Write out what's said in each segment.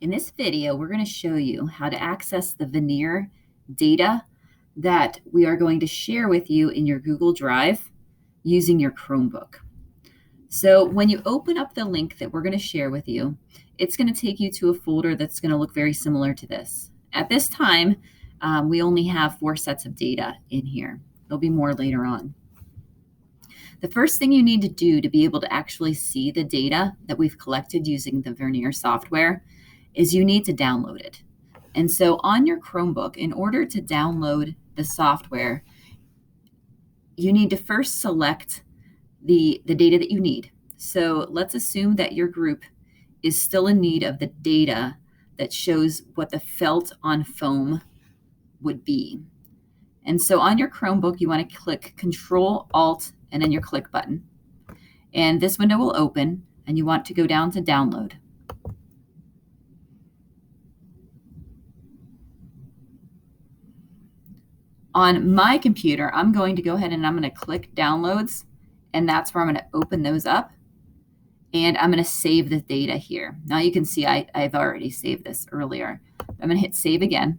In this video, we're going to show you how to access the veneer data that we are going to share with you in your Google Drive using your Chromebook. So when you open up the link that we're going to share with you, it's going to take you to a folder that's going to look very similar to this. At this time, we only have 4 sets of data in here. There'll be more later on. The first thing you need to do to be able to actually see the data that we've collected using the Veneer software is you need to download it. And so on your Chromebook, in order to download the software, you need to first select the data that you need. So let's assume that your group is still in need of the data that shows what the felt on foam would be. And so on your Chromebook, you want to click Control, Alt, and then your click button. And this window will open, and you want to go down to Download. On my computer, I'm going to go ahead and I'm going to click Downloads, and that's where I'm going to open those up. And I'm going to save the data here. Now you can see I've already saved this earlier. I'm going to hit Save again.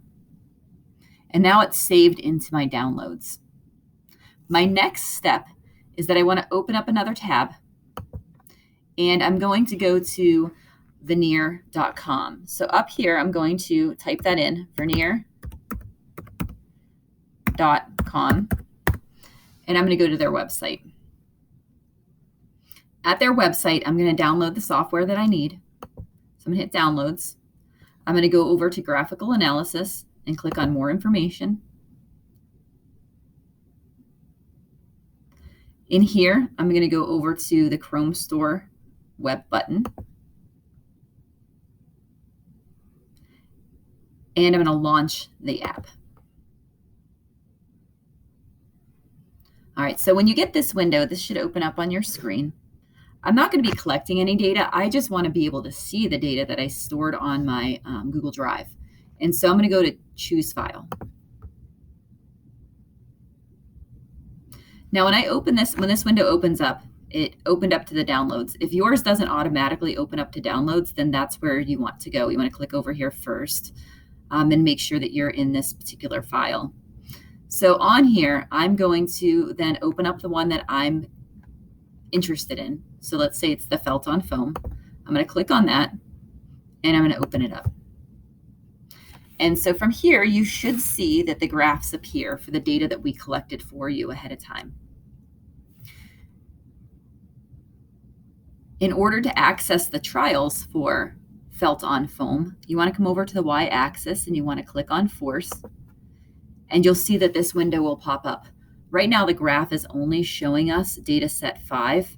And now it's saved into my downloads. My next step is that I want to open up another tab. And I'm going to go to veneer.com. So up here, I'm going to type that in, veneer.com. And I'm going to go to their website. At their website, I'm going to download the software that I need. So I'm going to hit Downloads. I'm going to go over to Graphical Analysis and click on More Information. In here, I'm going to go over to the Chrome Store web button. And I'm going to launch the app. All right, so when you get this window, this should open up on your screen. I'm not going to be collecting any data. I just want to be able to see the data that I stored on my Google Drive. And so I'm going to go to Choose File. Now, when I open this, when this window opens up, it opened up to the downloads. If yours doesn't automatically open up to downloads, then that's where you want to go. You want to click over here first and make sure that you're in this particular file. So on here, I'm going to then open up the one that I'm interested in. So let's say it's the felt on foam. I'm going to click on that and I'm going to open it up. And so from here, you should see that the graphs appear for the data that we collected for you ahead of time. In order to access the trials for felt on foam, you want to come over to the y-axis and you want to click on Force. And you'll see that this window will pop up. Right now, the graph is only showing us data set 5,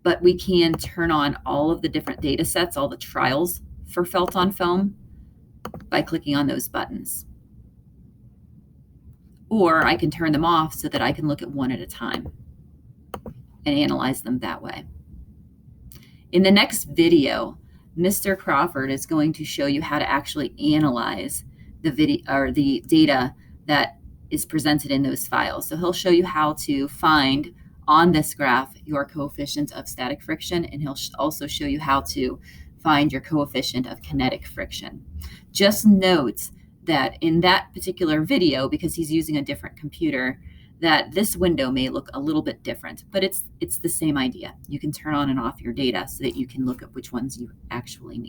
but we can turn on all of the different data sets, all the trials for felt on foam by clicking on those buttons. Or I can turn them off so that I can look at one at a time and analyze them that way. In the next video, Mr. Crawford is going to show you how to actually analyze the video or the data that is presented in those files. So he'll show you how to find on this graph your coefficient of static friction, and he'll also show you how to find your coefficient of kinetic friction. Just note that in that particular video, because he's using a different computer, that this window may look a little bit different, but it's the same idea. You can turn on and off your data so that you can look at which ones you actually need.